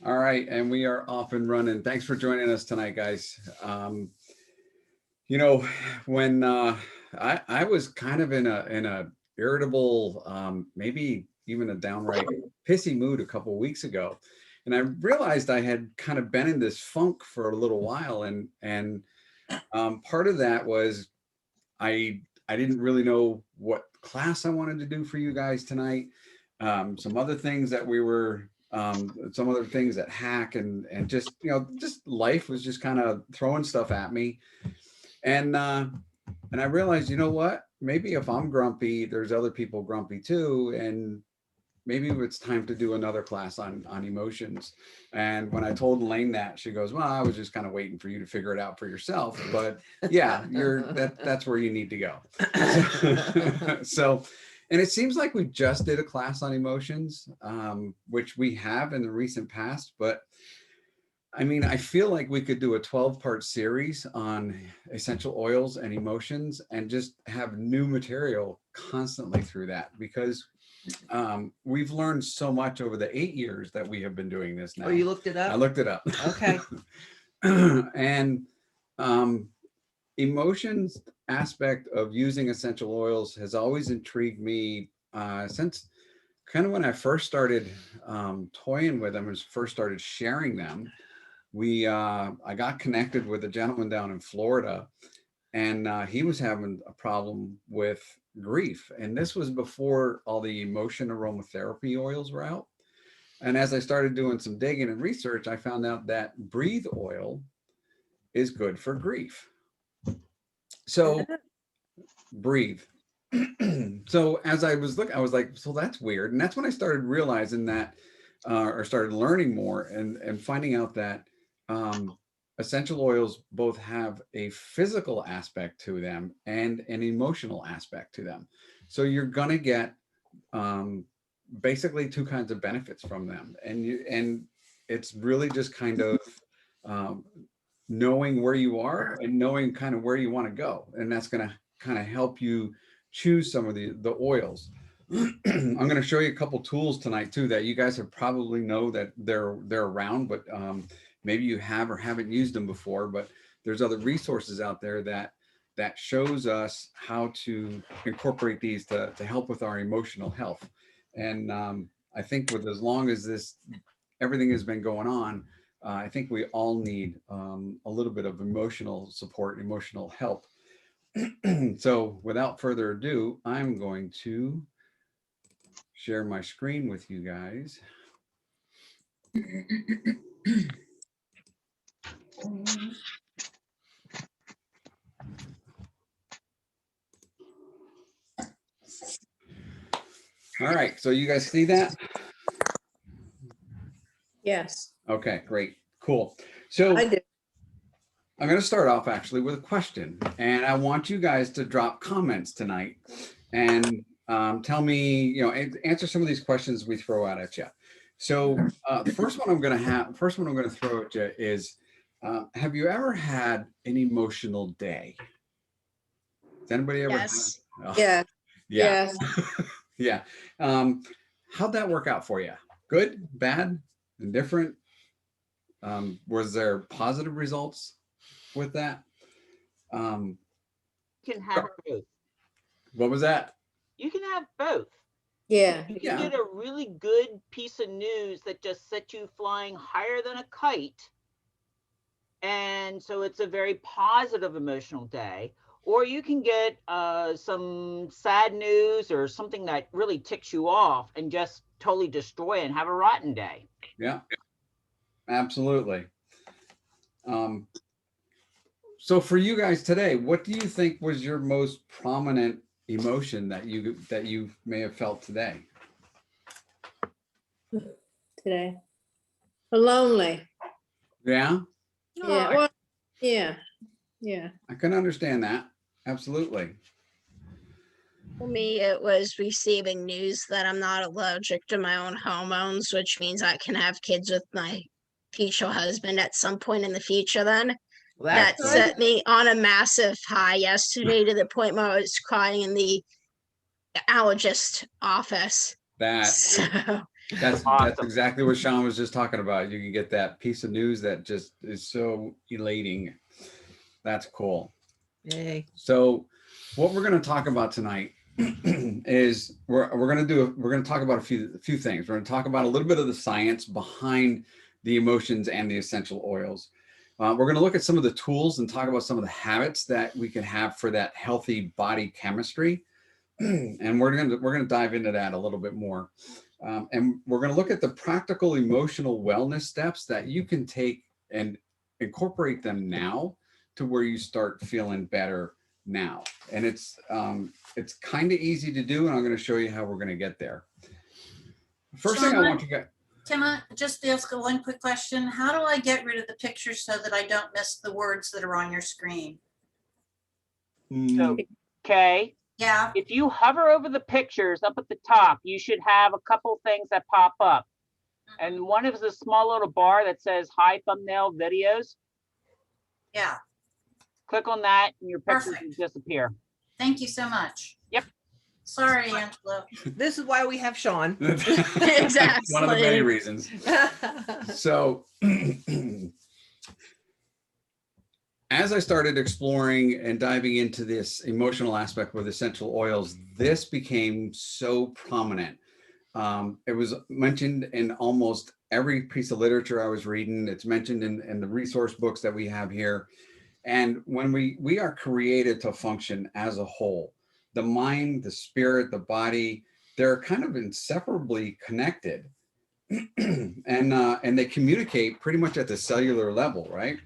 All right, and we are off and running. Thanks for joining us tonight, guys. You know, when I was kind of in a irritable, maybe even a downright pissy mood a couple weeks ago, and I realized I had kind of been in this funk for a little while, and part of that was I I didn't really know what class I wanted to do for you guys tonight. Some other things that we were some other things that hack and just just life was just kind of throwing stuff at me and and I realized, you know what, maybe if I'm grumpy there's other people grumpy too, and maybe it's time to do another class on emotions. And when I told Elaine that, she goes, well, I was just kind of waiting for you to figure it out for yourself, but yeah, that's where you need to go. So and it seems like we just did a class on emotions, which we have in the recent past, but I mean, I feel like we could do a 12-part series on essential oils and emotions and just have new material constantly through that, because we've learned so much over the 8 years that we have been doing this now. Oh, you looked it I up? looked it up. Okay. And um, emotions aspect of using essential oils has always intrigued me since kind of when I first started toying with them and first started sharing them. I got connected with a gentleman down in Florida, and he was having a problem with grief. And this was before all the emotion aromatherapy oils were out. And as I started doing some digging and research, I found out that breathe oil is good for grief. So breathe. So as I was looking, I was like, so that's weird. And that's when I started realizing that, or started learning more and finding out that essential oils both have a physical aspect to them and an emotional aspect to them. So you're gonna get um, basically two kinds of benefits from them, and it's really just kind of um, knowing where you are and knowing kind of where you want to go, and that's going to kind of help you choose some of the oils. I'm going to show you a couple tools tonight too that you guys have probably know that they're around, but maybe you have or haven't used them before. But there's other resources out there that shows us how to incorporate these to help with our emotional health. And I think with as long as this everything has been going on, I think we all need a little bit of emotional support, emotional help. So without further ado, I'm going to share my screen with you guys. All right, so you guys see that? Yes, Okay, great, cool. So I do. I'm going to start off actually with a question, and I want you guys to drop comments tonight and tell me, answer some of these questions we throw out at you. So the first one I'm going to throw at you is, have you ever had an emotional day? Has anybody ever had? Yes. Oh, Yeah, yeah, yes. yeah. How'd that work out for you? Good, bad, indifferent? Was there positive results with that? Um, You can have both. what was that? You can have both. Yeah, You can Yeah. get a really good piece of news that just sets you flying higher than a kite. And so it's a very positive emotional day. Or you can get some sad news or something that really ticks you off and just totally destroy and have a rotten day. Yeah, absolutely. Um, so for you guys today, what do you think was your most prominent emotion that you may have felt today? today. Lonely. Yeah, Yeah, Oh, well, yeah, yeah. I can understand that. Absolutely. For me, it was receiving news that I'm not allergic to my own hormones, which means I can have kids with my future husband at some point in the future. Then Well, that that's good. Excellent. set me on a massive high yesterday to the point where I was crying in the allergist office. That So That's Awesome. exactly what Sean was just talking about. You can get that piece of news that just is so elating. That's cool. Yay. So what we're going to talk about tonight is we're going to talk about a few things. We're going to talk about a little bit of the science behind the emotions and the essential oils. We're going to look at some of the tools and talk about some of the habits that we can have for that healthy body chemistry. And we're going to dive into that a little bit more. And we're going to look at the practical emotional wellness steps that you can take and incorporate them now to where you start feeling better now. And it's kind of easy to do, and I'm going to show you how we're going to get there. First thing I want to get. Can I just ask one quick question? How do I get rid of the pictures so that I don't miss the words that are on your screen? So, okay. Yeah, If you hover over the pictures up at the top, you should have a couple things that pop up. And one is a small little bar that says hi thumbnail videos. yeah. Click on that and your pictures Perfect. will disappear. Thank you so much. Yep. Sorry, Angela. This is why we have Sean. One of the many Exactly. reasons. So as I started exploring and diving into this emotional aspect with essential oils, this became so prominent. It was mentioned in almost every piece of literature I was reading. It's mentioned in the resource books that we have here. And when we are created to function as a whole, the mind, the spirit, the body, they're kind of inseparably connected. And they communicate pretty much at the cellular level, right?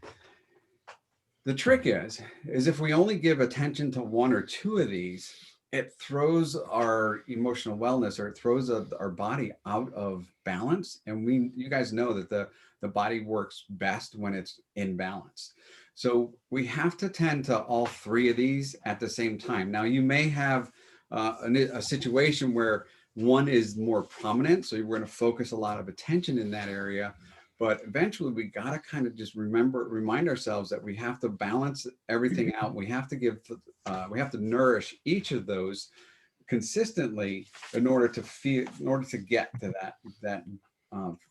The trick is if we only give attention to one or two of these, it throws our emotional wellness, or it throws our body out of balance. And you guys know that the body works best when it's in balance. So we have to tend to all three of these at the same time. Now, you may have a situation where one is more prominent, so we're going to focus a lot of attention in that area. But eventually we got to kind of just remind ourselves that we have to balance everything out. We have to nourish each of those consistently in order to get to that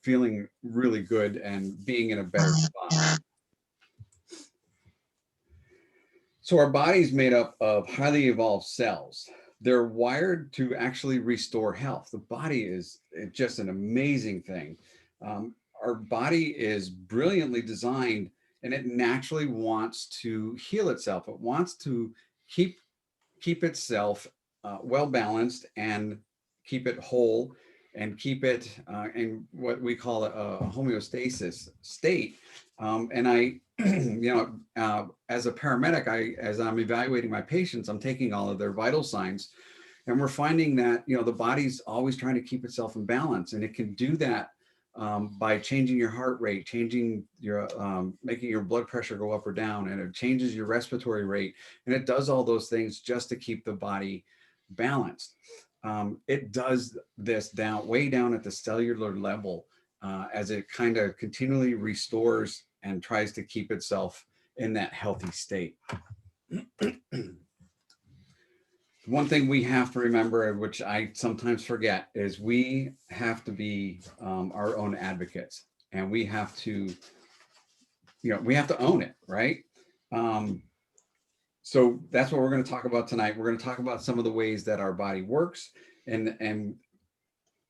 feeling really good and being in a better spot. So our body's made up of highly evolved cells. They're wired to actually restore health. The body is just an amazing thing. Our body is brilliantly designed, and it naturally wants to heal itself. It wants to keep itself well balanced and keep it whole and keep it in what we call a homeostasis state. And I, as a paramedic, as I'm evaluating my patients, I'm taking all of their vital signs, and we're finding that, the body's always trying to keep itself in balance, and it can do that by changing your heart rate, changing your, making your blood pressure go up or down, and it changes your respiratory rate. And it does all those things just to keep the body balanced. It does this way down at the cellular level as it kind of continually restores and tries to keep itself in that healthy state. One thing we have to remember, which I sometimes forget, is we have to be our own advocates, and we have to own it, right? So that's what we're going to talk about tonight. We're going to talk about some of the ways that our body works, and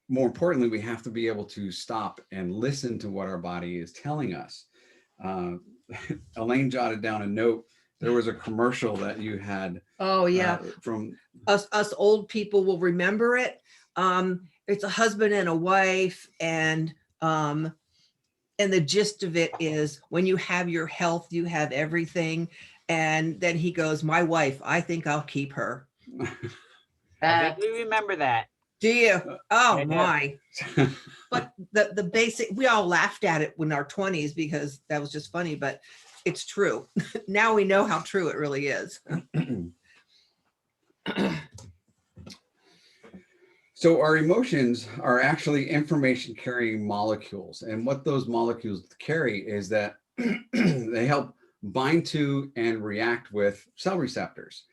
more importantly, we have to be able to stop and listen to what our body is telling us. Elaine jotted down a note. There was a commercial that you had. Oh yeah. From us old people will remember it. It's a husband and a wife, and the gist of it is, when you have your health, you have everything. And then he goes, "My wife, I think I'll keep her." I think we remember that. Do you? Oh Yeah. my. But the basic, we all laughed at it in our 20s because that was just funny, but it's true. Now we know how true it really is. So our emotions are actually information carrying molecules. And what those molecules carry is that they help bind to and react with cell receptors.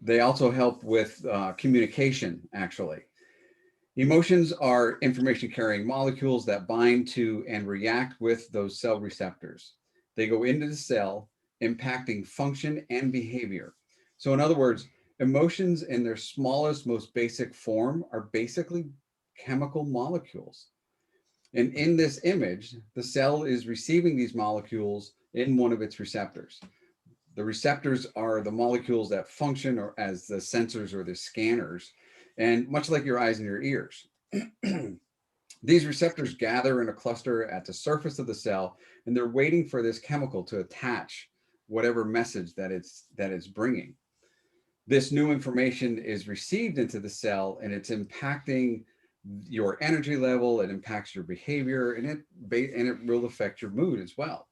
They also help with communication, actually. Emotions are information carrying molecules that bind to and react with those cell receptors. They go into the cell, impacting function and behavior. So in other words, emotions in their smallest, most basic form are basically chemical molecules. And in this image, the cell is receiving these molecules in one of its receptors. The receptors are the molecules that function or as the sensors or the scanners, and much like your eyes and your ears. These receptors gather in a cluster at the surface of the cell, and they're waiting for this chemical to attach whatever message that it's bringing. This new information is received into the cell, and it's impacting your energy level, it impacts your behavior, and it will affect your mood as well.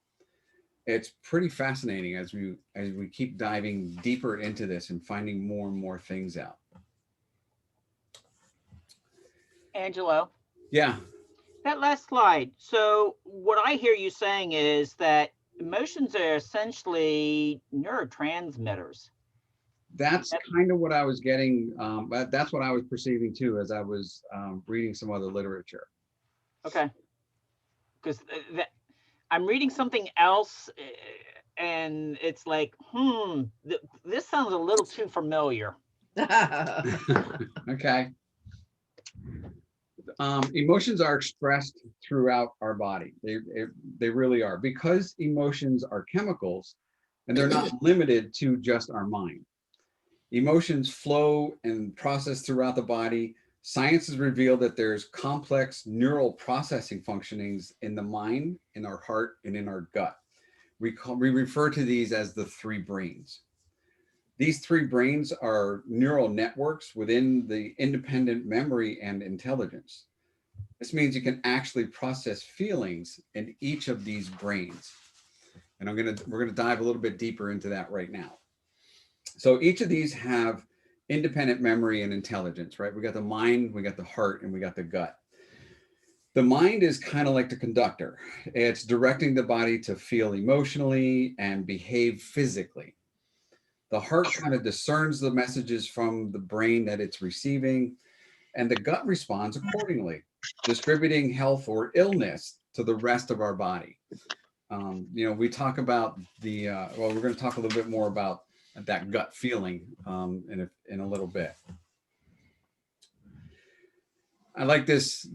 It's pretty fascinating as we keep diving deeper into this and finding more and more things out. Angelo, Yeah, that last slide. So what I hear you saying is that emotions are essentially neurotransmitters. that's kind of what I was getting. But that's what I was perceiving too as I was reading some other literature. Okay. Because I'm reading something else and it's like, this sounds a little too familiar. Okay. Emotions are expressed throughout our body. They really are, because emotions are chemicals and they're not limited to just our mind. Emotions flow and process throughout the body. Science has revealed that there's complex neural processing functionings in the mind, in our heart, and in our gut. We refer to these as the three brains. These three brains are neural networks within the independent memory and intelligence. This means you can actually process feelings in each of these brains. And we're gonna dive a little bit deeper into that right now. So each of these have independent memory and intelligence, right? We got the mind, we got the heart, and we got the gut. The mind is kind of like the conductor. It's directing the body to feel emotionally and behave physically. The heart kind of discerns the messages from the brain that it's receiving, and the gut responds accordingly, distributing health or illness to the rest of our body. We talk about we're going to talk a little bit more about that gut feeling in a little bit. I like this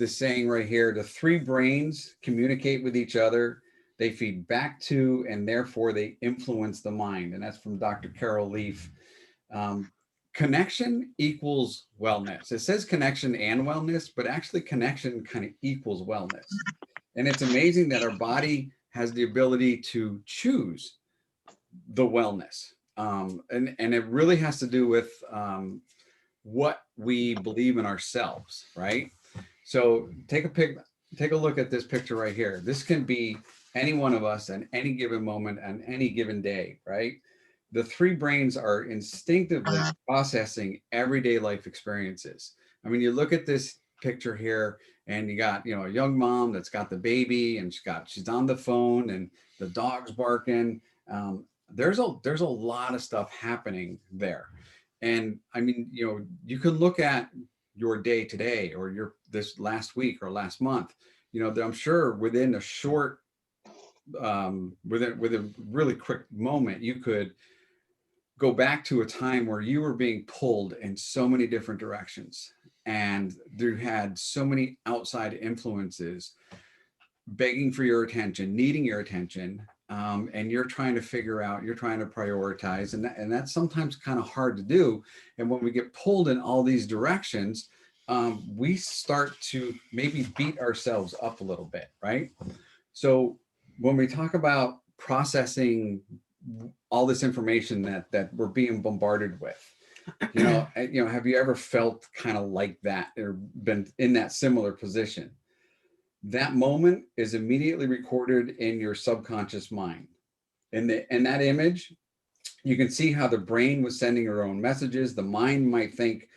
saying right here: the three brains communicate with each other, they feed back to, and therefore they influence the mind. And that's from Dr. Carol Leaf. Connection equals wellness. It says connection and wellness, but actually connection kind of equals wellness. And it's amazing that our body has the ability to choose the wellness. And it really has to do with what we believe in ourselves, right? So take a look at this picture right here. This can be any one of us at any given moment on any given day, right? The three brains are instinctively processing everyday life experiences. I mean, you look at this picture here and you got, a young mom that's got the baby and she's on the phone and the dog's barking. There's a lot of stuff happening there. And I mean, you can look at your day today or this last week or last month, I'm sure within a short, with a really quick moment, you could go back to a time where you were being pulled in so many different directions and you had so many outside influences begging for your attention, needing your attention, and you're trying to prioritize, and that's sometimes kind of hard to do. And when we get pulled in all these directions, we start to maybe beat ourselves up a little bit, right? So when we talk about processing all this information that we're being bombarded with, have you ever felt kind of like that or been in that similar position? That moment is immediately recorded in your subconscious mind. In that image, you can see how the brain was sending her own messages. The mind might think,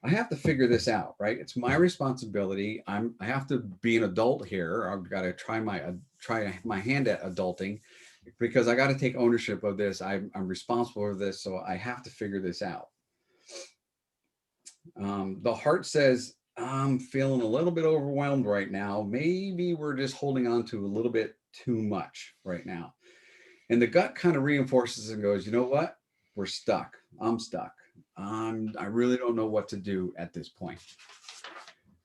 I have to figure this out, right? It's my responsibility. I have to be an adult here. I've got to try my hand at adulting because I got to take ownership of this. I'm responsible for this, so I have to figure this out. The heart says, I'm feeling a little bit overwhelmed right now. Maybe we're just holding on to a little bit too much right now. And the gut kind of reinforces and goes, you know what? We're stuck. I'm stuck. I really don't know what to do at this point.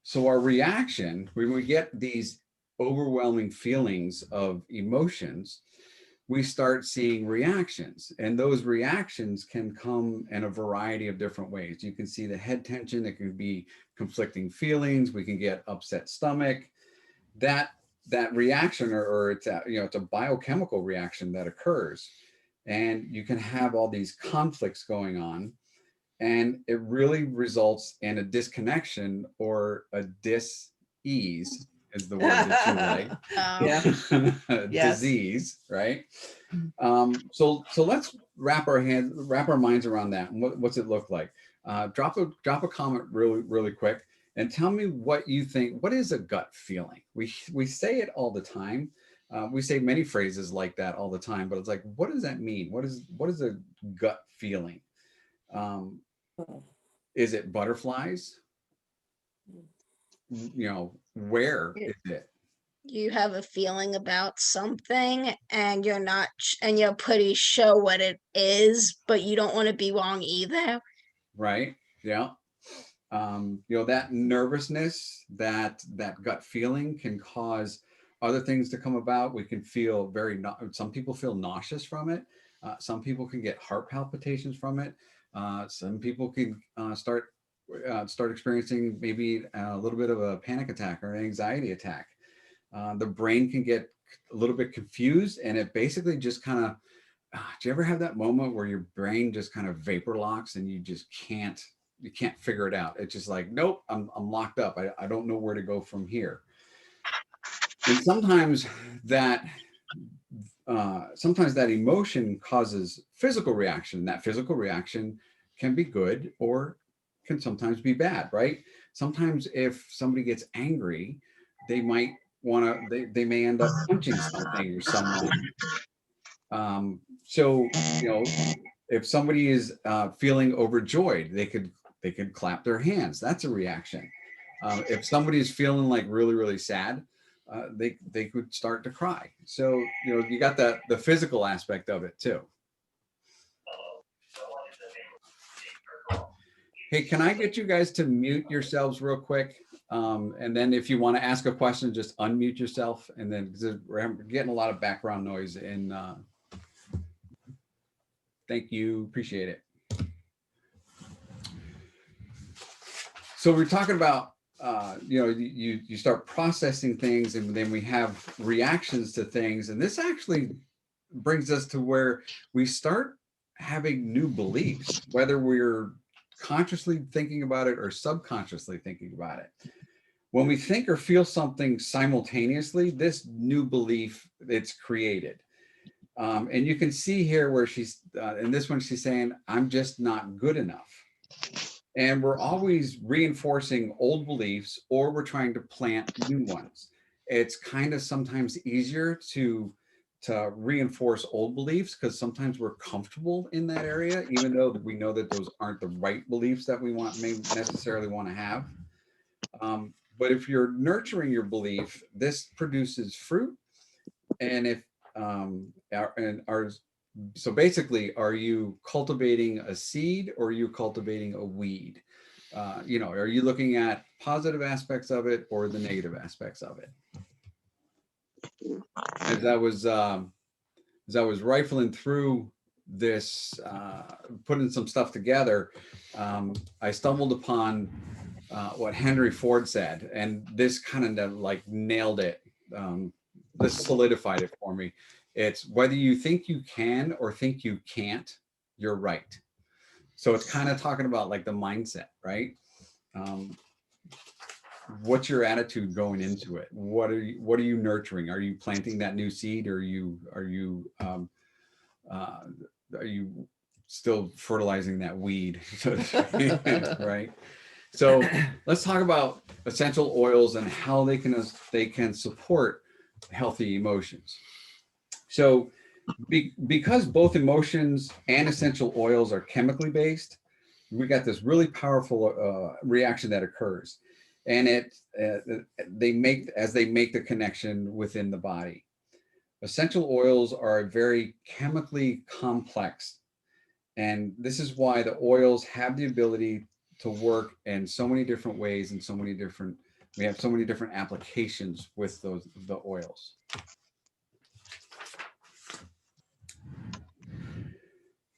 So our reaction, when we get these overwhelming feelings of emotions, we start seeing reactions, and those reactions can come in a variety of different ways. You can see the head tension. It can be conflicting feelings. We can get upset stomach. That reaction, or it's a, it's a biochemical reaction that occurs, and you can have all these conflicts going on, and it really results in a disconnection or a dis-ease is the word that you like. Yeah. Yes. Disease, right? So let's wrap our minds around that. And what's it look like? Drop a comment really quick and tell me what you think. What is a gut feeling? We say it all the time. We say many phrases like that all the time, but it's like, what does that mean? What is a gut feeling? Is it butterflies? Where is it? You have a feeling about something and you're not, and you're pretty sure what it is, but you don't want to be wrong either. Right. Yeah. That nervousness, that gut feeling can cause other things to come about. We can feel some people feel nauseous from it. Some people can get heart palpitations from it. Some people can start experiencing maybe a little bit of a panic attack or an anxiety attack. The brain can get a little bit confused, and it basically just kind of, do you ever have that moment where your brain just kind of vapor locks and you just can't figure it out? It's just like, nope, I'm locked up. I don't know where to go from here. And sometimes that emotion causes physical reaction. That physical reaction can be good or can sometimes be bad, right? Sometimes if somebody gets angry, they might they may end up punching something or someone. So if somebody is feeling overjoyed, they could clap their hands. That's a reaction. If somebody is feeling like really sad, they could start to cry. So you got the physical aspect of it too. Hey, can I get you guys to mute yourselves real quick? And then if you want to ask a question, just unmute yourself. And then we're getting a lot of background noise. And thank you, appreciate it. So we're talking about, you start processing things, and then we have reactions to things. And this actually brings us to where we start having new beliefs, whether we're consciously thinking about it or subconsciously thinking about it. When we think or feel something simultaneously, this new belief, it's created. And you can see here where she's, in this one, she's saying, I'm just not good enough. And we're always reinforcing old beliefs, or we're trying to plant new ones. It's kind of sometimes easier to reinforce old beliefs because sometimes we're comfortable in that area, even though we know that those aren't the right beliefs that we may necessarily want to have. But if you're nurturing your belief, this produces fruit. And if so basically, are you cultivating a seed or are you cultivating a weed? Are you looking at positive aspects of it or the negative aspects of it? As I was rifling through this, putting some stuff together, I stumbled upon what Henry Ford said, and this kind of like nailed it. This solidified it for me. It's whether you think you can or think you can't, you're right. So it's kind of talking about like the mindset, right? What's your attitude going into it? What are you nurturing? Are you planting that new seed, or are you still fertilizing that weed? Right? So let's talk about essential oils and how they can support healthy emotions. So because both emotions and essential oils are chemically based, we got this really powerful reaction that occurs, and they make the connection within the body. Essential oils are very chemically complex, and this is why the oils have the ability to work in so many different ways and we have so many different applications with the oils.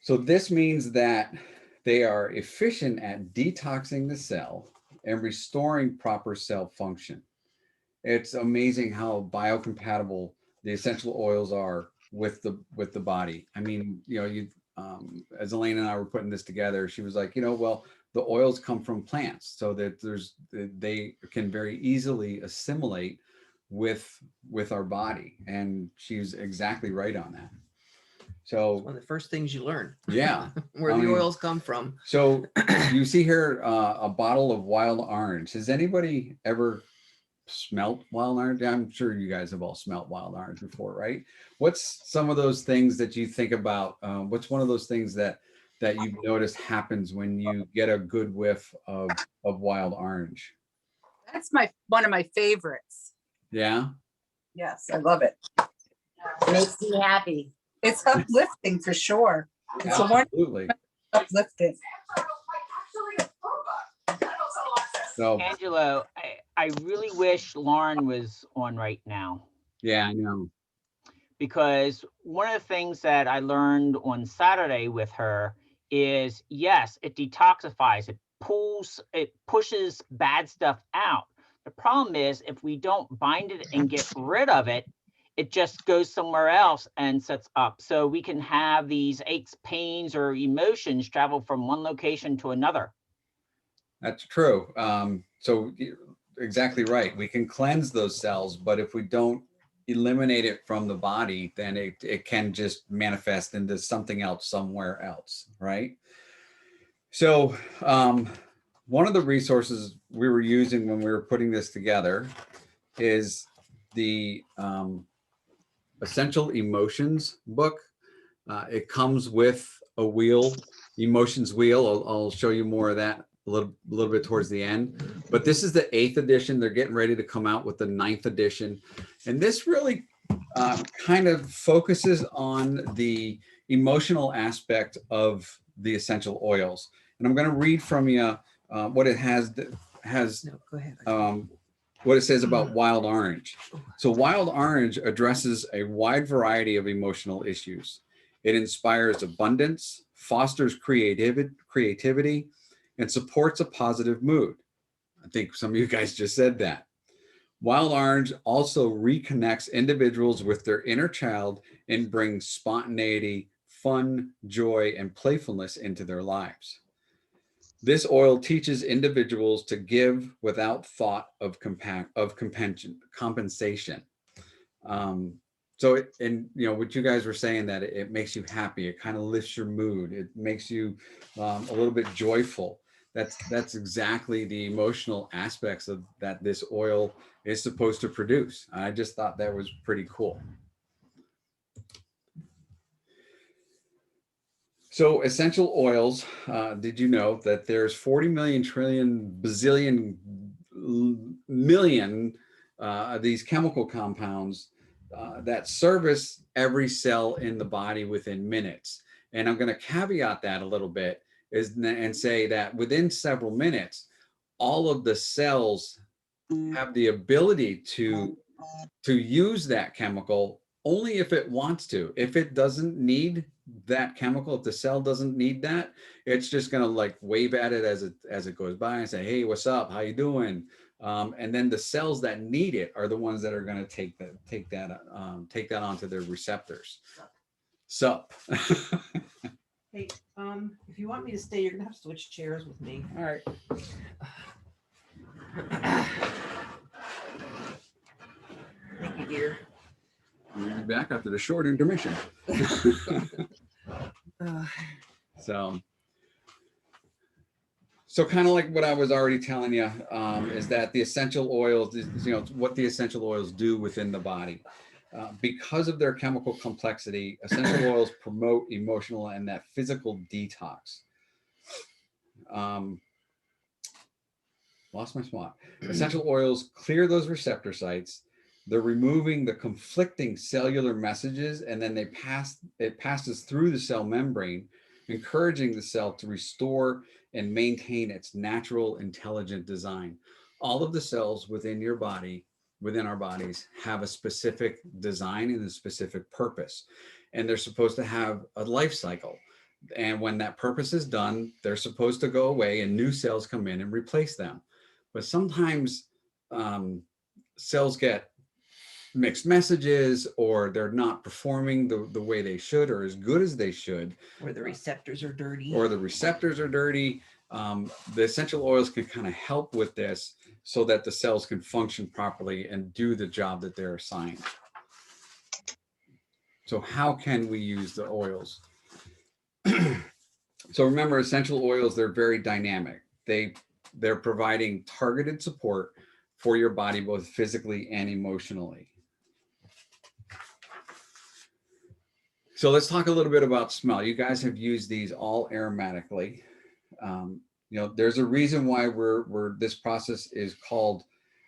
So this means that they are efficient at detoxing the cell and restoring proper cell function. It's amazing how biocompatible the essential oils are with the body. I mean, as Elaine and I were putting this together, she was like, well, the oils come from plants, so that they can very easily assimilate with our body, and she's exactly right on that. So One of the first things you learn. yeah, Where the oils come from. So you see here a bottle of wild orange. Has anybody ever smelt wild orange? I'm sure you guys have all smelt wild orange before, right? What's some of those things that you think about? What's one of those things that you've noticed happens when you get a good whiff of wild orange? That's one of my favorites. Yeah. Yes, I love it. Makes me happy. It's uplifting for sure. It's Absolutely. uplifting. So Angelo, I really wish Lauren was on right now, yeah, I know. because one of the things that I learned on Saturday with her is, yes, it detoxifies, it pushes bad stuff out. The problem is, if we don't bind it and get rid of it, it just goes somewhere else and sets up. So we can have these aches, pains, or emotions travel from one location to another. That's true. So you're exactly right. We can cleanse those cells, but if we don't eliminate it from the body, then it can just manifest into something else somewhere else, right? So one of the resources we were using when we were putting this together is the Essential Emotions book. It comes with a wheel, emotions wheel. I'll show you more of that a little bit towards the end. But this is the 8th edition. They're getting ready to come out with the 9th edition. And this really kind of focuses on the emotional aspect of the essential oils. And I'm going to read from you what it has No, go ahead. what it says about wild orange. So wild orange addresses a wide variety of emotional issues. It inspires abundance, fosters creativity, and supports a positive mood. I think some of you guys just said that. Wild orange also reconnects individuals with their inner child and brings spontaneity, fun, joy, and playfulness into their lives. This oil teaches individuals to give without thought of compensation. So, what you guys were saying, that it makes you happy. It kind of lifts your mood. It makes you a little bit joyful. That's exactly the emotional aspects of that this oil is supposed to produce. I just thought that was pretty cool. So essential oils, did you know that there's 40 million trillion bazillion million these chemical compounds that service every cell in the body within minutes? And I'm going to caveat that a little bit and say that within several minutes, all of the cells have the ability to use that chemical only if it wants to. If it doesn't need that chemical, if the cell doesn't need that, it's just going to like wave at it as it goes by and say, hey, what's up, how you doing? And then the cells that need it are the ones that are going to take that onto their receptors. Sup. Hey, if you want me to stay, you're gonna have to switch chairs with me. All right. Thank you, dear. We'll be back after the short intermission. Uh, So kind of like what I was already telling you, is that the essential oils, what the essential oils do within the body. Because of their chemical complexity, essential oils promote emotional and that physical detox. lost my spot. Essential oils clear those receptor sites. They're removing the conflicting cellular messages, and then it passes through the cell membrane, encouraging the cell to restore and maintain its natural intelligent design. All of the cells within your body, within our bodies, have a specific design and a specific purpose, and they're supposed to have a life cycle. And when that purpose is done, they're supposed to go away and new cells come in and replace them. But sometimes cells get mixed messages, or they're not performing the way they should or as good as they should. Or the receptors are dirty. Or the receptors are dirty. The essential oils can kind of help with this so that the cells can function properly and do the job that they're assigned. So how can we use the oils? So remember, essential oils, they're very dynamic. They're providing targeted support for your body, both physically and emotionally. So let's talk a little bit about smell. You guys have used these all aromatically. You know, there's a reason why this process is called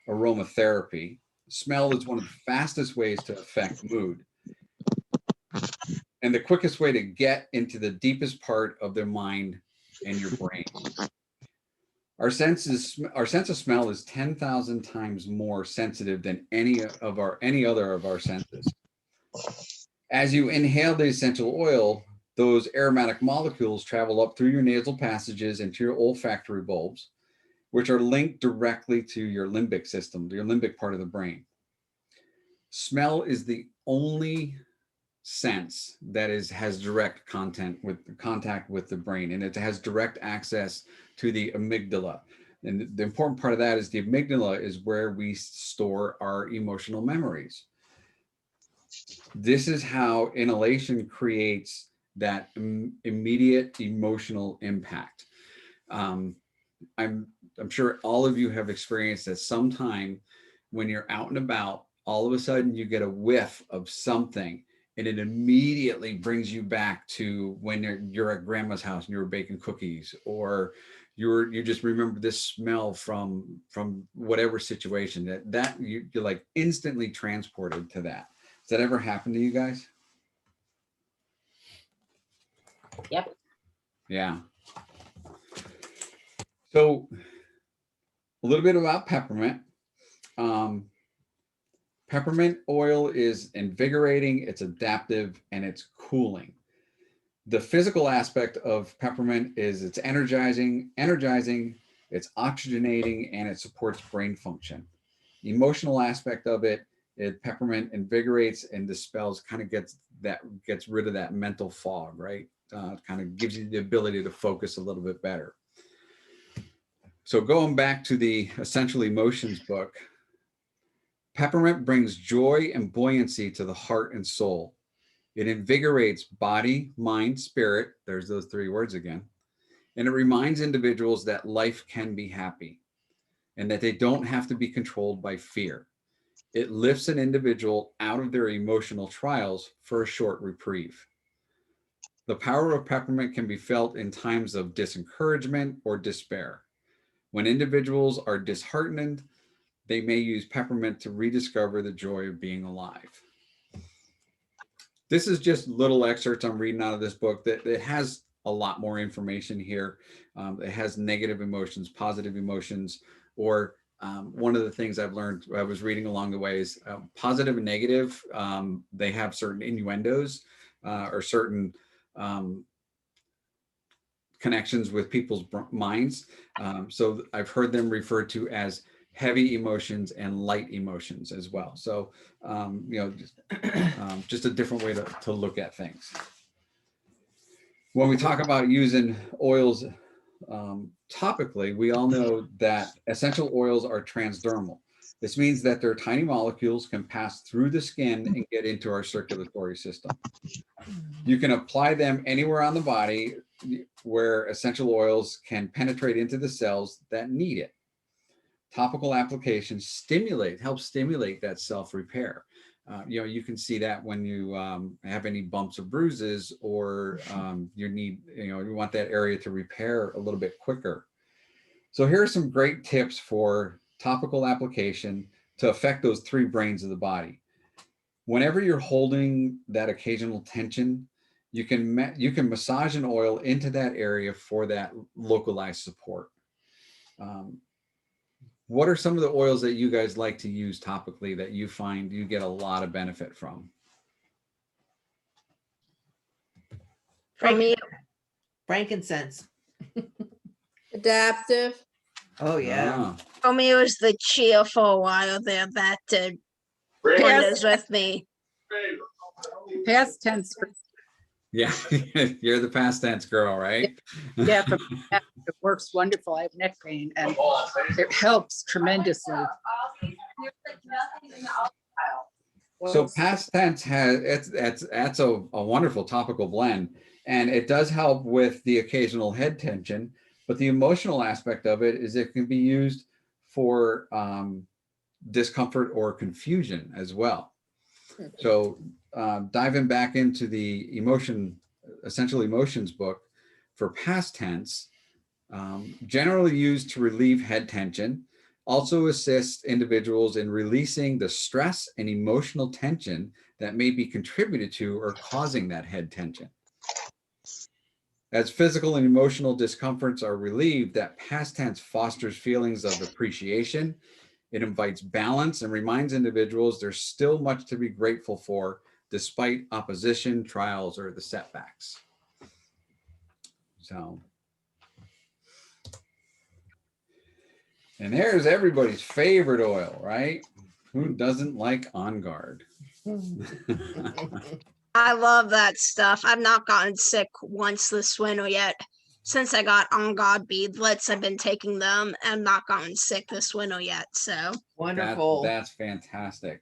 aromatherapy. Smell is one of the fastest ways to affect mood, and the quickest way to get into the deepest part of their mind and your brain. Our sense of smell is 10,000 times more sensitive than any other of our senses. As you inhale the essential oil, those aromatic molecules travel up through your nasal passages into your olfactory bulbs, which are linked directly to your limbic system, your limbic part of the brain. Smell is the only sense that has direct contact with the brain, and it has direct access to the amygdala. And the important part of that is the amygdala is where we store our emotional memories. This is how inhalation creates that immediate emotional impact. I'm sure all of you have experienced that sometime when you're out and about, all of a sudden you get a whiff of something, and it immediately brings you back to when you're at grandma's house and you were baking cookies, or you just remember this smell from whatever situation that you're like instantly transported to that. Does that ever happen to you guys? Yep. Yeah. So a little bit about peppermint. Peppermint oil is invigorating, it's adaptive, and it's cooling. The physical aspect of peppermint is it's energizing, it's oxygenating, and it supports brain function. The emotional aspect of it is peppermint invigorates and dispels, kind of gets rid of that mental fog, right? Kind of gives you the ability to focus a little bit better. So going back to the Essential Emotions book, peppermint brings joy and buoyancy to the heart and soul. It invigorates body, mind, spirit. There's those three words again. And it reminds individuals that life can be happy and that they don't have to be controlled by fear. It lifts an individual out of their emotional trials for a short reprieve. The power of peppermint can be felt in times of disencouragement or despair. When individuals are disheartened, they may use peppermint to rediscover the joy of being alive. This is just little excerpts I'm reading out of this book that it has a lot more information here. It has negative emotions, positive emotions, or one of the things I've learned, I was reading along the way is positive and negative. They have certain innuendos or certain connections with people's minds. So I've heard them referred to as heavy emotions and light emotions as well. So, just a different way to look at things. When we talk about using oils topically, we all know that essential oils are transdermal. This means that their tiny molecules can pass through the skin and get into our circulatory system. You can apply them anywhere on the body where essential oils can penetrate into the cells that need it. Topical applications help stimulate that self-repair. You know, you can see that when you have any bumps or bruises, or you want that area to repair a little bit quicker. So here are some great tips for topical application to affect those three brains of the body. Whenever you're holding that occasional tension, you can massage an oil into that area for that localized support. What are some of the oils that you guys like to use topically that you find you get a lot of benefit from? For me, Frankincense. Adaptive. Oh yeah. Ah, for me, it was the chia for a while there that did wonders with me. Past tense. yeah, you're the past tense girl, right? Yeah, it works wonderful. I have neck pain and it helps tremendously. So past tense that's a wonderful topical blend, and it does help with the occasional head tension. But the emotional aspect of it is it can be used for discomfort or confusion as well. So diving back into the essential emotions book for past tense, generally used to relieve head tension, also assists individuals in releasing the stress and emotional tension that may be contributed to or causing that head tension. As physical and emotional discomforts are relieved, that past tense fosters feelings of appreciation. It invites balance and reminds individuals there's still much to be grateful for despite opposition, trials, or the setbacks. So, and there's everybody's favorite oil, right? Who doesn't like On Guard? I love that stuff. I've not gotten sick once this winter yet. Since I got On Guard beadlets, I've been taking them and not gotten sick this winter yet. So Wonderful. That's fantastic.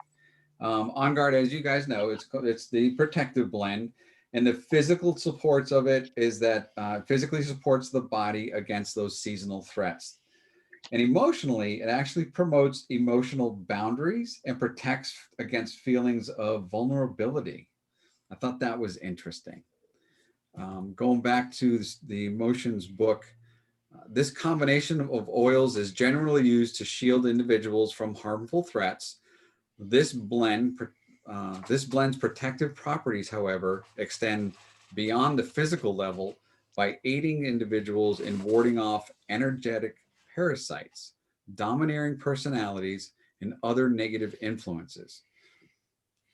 On Guard, as you guys know, it's the protective blend, and the physical supports of it is that physically supports the body against those seasonal threats. And emotionally, it actually promotes emotional boundaries and protects against feelings of vulnerability. I thought that was interesting. Going back to the emotions book, this combination of oils is generally used to shield individuals from harmful threats. This blend's protective properties, however, extend beyond the physical level by aiding individuals in warding off energetic parasites, domineering personalities, and other negative influences.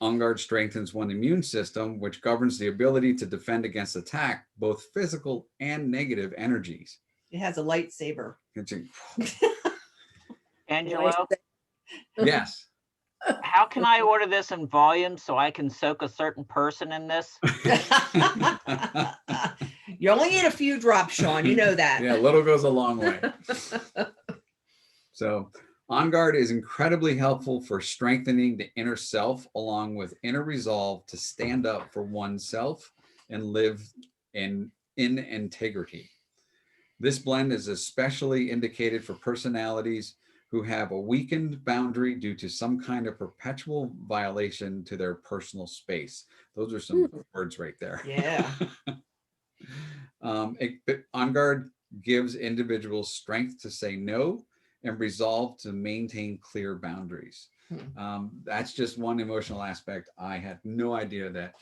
On Guard strengthens one's immune system, which governs the ability to defend against attack, both physical and negative energies. It has a lightsaber. Angelo, Yes. how can I order this in volume so I can soak a certain person in this? You only need a few drops, Sean. You know that. Yeah, little goes a long way. So On Guard is incredibly helpful for strengthening the inner self, along with inner resolve to stand up for oneself and live in integrity. This blend is especially indicated for personalities who have a weakened boundary due to some kind of perpetual violation to their personal space. Those are some words right there. Yeah. On Guard gives individuals strength to say no and resolve to maintain clear boundaries. That's just one emotional aspect I had no idea that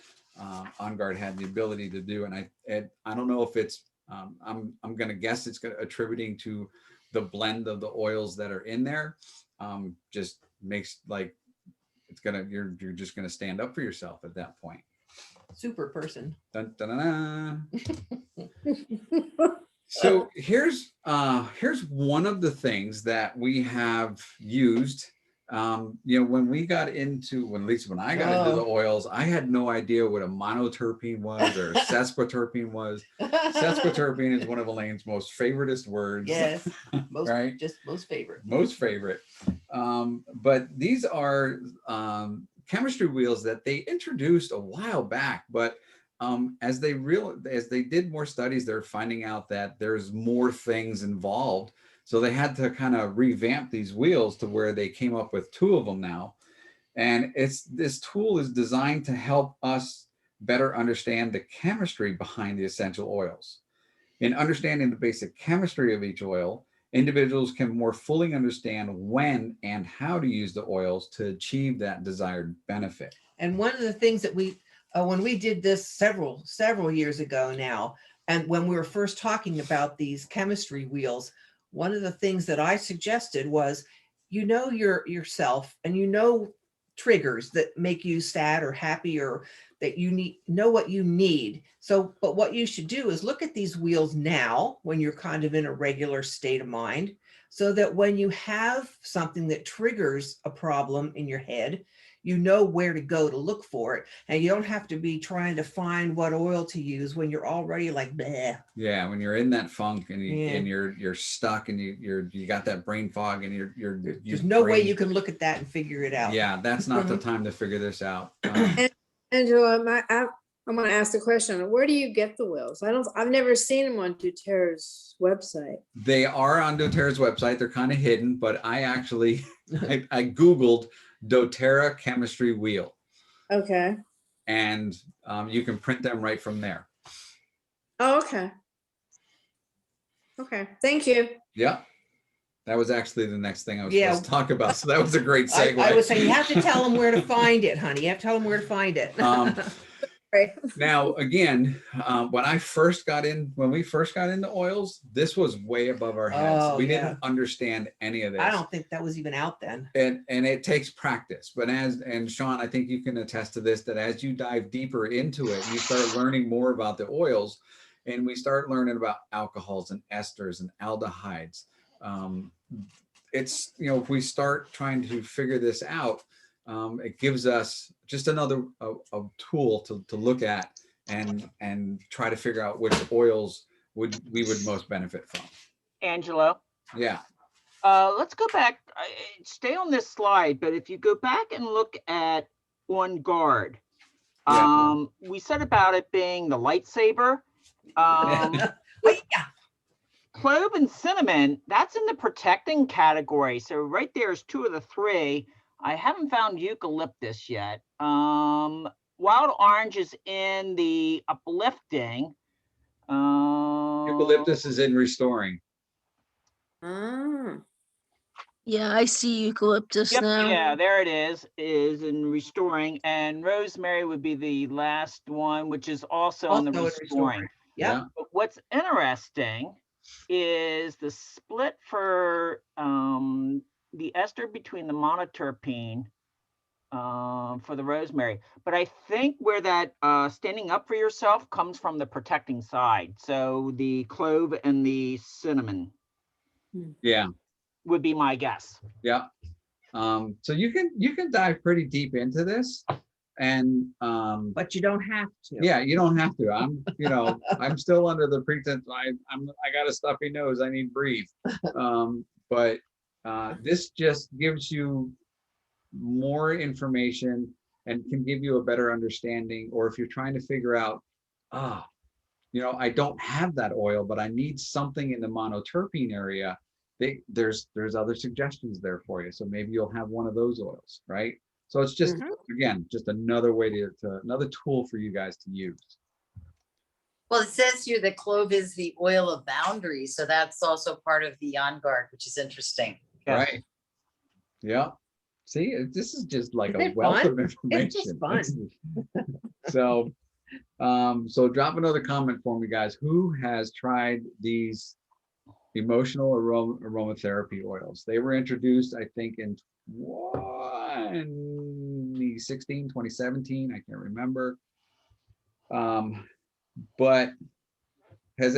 On Guard had the ability to do. And I don't know if it's, I'm going to guess it's attributing to the blend of the oils that are in there. Just makes like, you're just going to stand up for yourself at that point. Super person. Dun, dun, dun, dun. So here's one of the things that we have used. When we got into, when I got into the oils, I had no idea what a monoterpene was or a sesquiterpene was. Sesquiterpene is one of Elaine's most favoriteest words. Yes, right? Just most favorite. Most favorite. But these are chemistry wheels that they introduced a while back, but as they did more studies, they're finding out that there's more things involved. So they had to kind of revamp these wheels to where they came up with two of them now. And this tool is designed to help us better understand the chemistry behind the essential oils. In understanding the basic chemistry of each oil, individuals can more fully understand when and how to use the oils to achieve that desired benefit. And one of the things that when we did this several years ago now, and when we were first talking about these chemistry wheels, one of the things that I suggested was, you know, yourself, and you know triggers that make you sad or happy, or that you know what you need. So, but what you should do is look at these wheels now when you're kind of in a regular state of mind, so that when you have something that triggers a problem in your head, you know where to go to look for it, and you don't have to be trying to find what oil to use when you're already like, bleh. Yeah, when you're in that funk and Yeah. you're stuck and you got that brain fog and There's no way you can look at that and figure it out. Yeah, that's not the time to figure this out. Angela, I'm gonna ask the question, where do you get the wheels? I've never seen them on doTERRA's website. They are on doTERRA's website. They're kind of hidden, but I actually I Googled doTERRA chemistry wheel, Okay. and you can print them right from there. Oh, okay. Okay, thank you. Yeah, that was actually the next thing I was Yeah. supposed to talk about. So that was a great segue. I was saying, you have to tell them where to find it, honey. You have to tell them where to find it. Right. Now, again, when we first got into oils, this was way above our heads. Oh, We yeah. didn't understand any of this. I don't think that was even out then. And it takes practice. But and Sean, I think you can attest to this, that as you dive deeper into it, you start learning more about the oils, and we start learning about alcohols and esters and aldehydes. It's, if we start trying to figure this out, it gives us just another a tool to look at and try to figure out which oils we would most benefit from. Angelo, Yeah. let's go back. Stay on this slide, but if you go back and look at On Guard, Yeah. we said about it being the lightsaber. Yeah. Clove and cinnamon, that's in the protecting category. So right there's two of the three. I haven't found eucalyptus yet. Wild orange is in the uplifting. Eucalyptus is in restoring. Yeah, I see eucalyptus Yep, now. yeah, there it is in restoring. And rosemary would be the last one, which is also in the Also in restoring. restoring. Yeah. But what's interesting is the split for the ester between the monoterpene for the rosemary. But I think where that standing up for yourself comes from the protecting side. So the clove and the cinnamon Yeah. would be my guess. Yeah. So you can dive pretty deep into this, and But you don't have to. yeah, you don't have to. I'm still under the pretense I got a stuffy nose, I need breathe. But this just gives you more information and can give you a better understanding. Or if you're trying to figure out, I don't have that oil, but I need something in the monoterpene area, there's other suggestions there for you. So maybe you'll have one of those oils, right? So it's just, again, just another way to another tool for you guys to use. Well, it says here that clove is the oil of boundary. So that's also part of the On Guard, which is interesting. Yes. Right. Yeah. See, this is just like Isn't a it wealth fun? of information. It's just fun. So, so drop another comment for me, guys. Who has tried these emotional aromatherapy oils? They were introduced, I think, in 2016, 2017. I can't remember. But has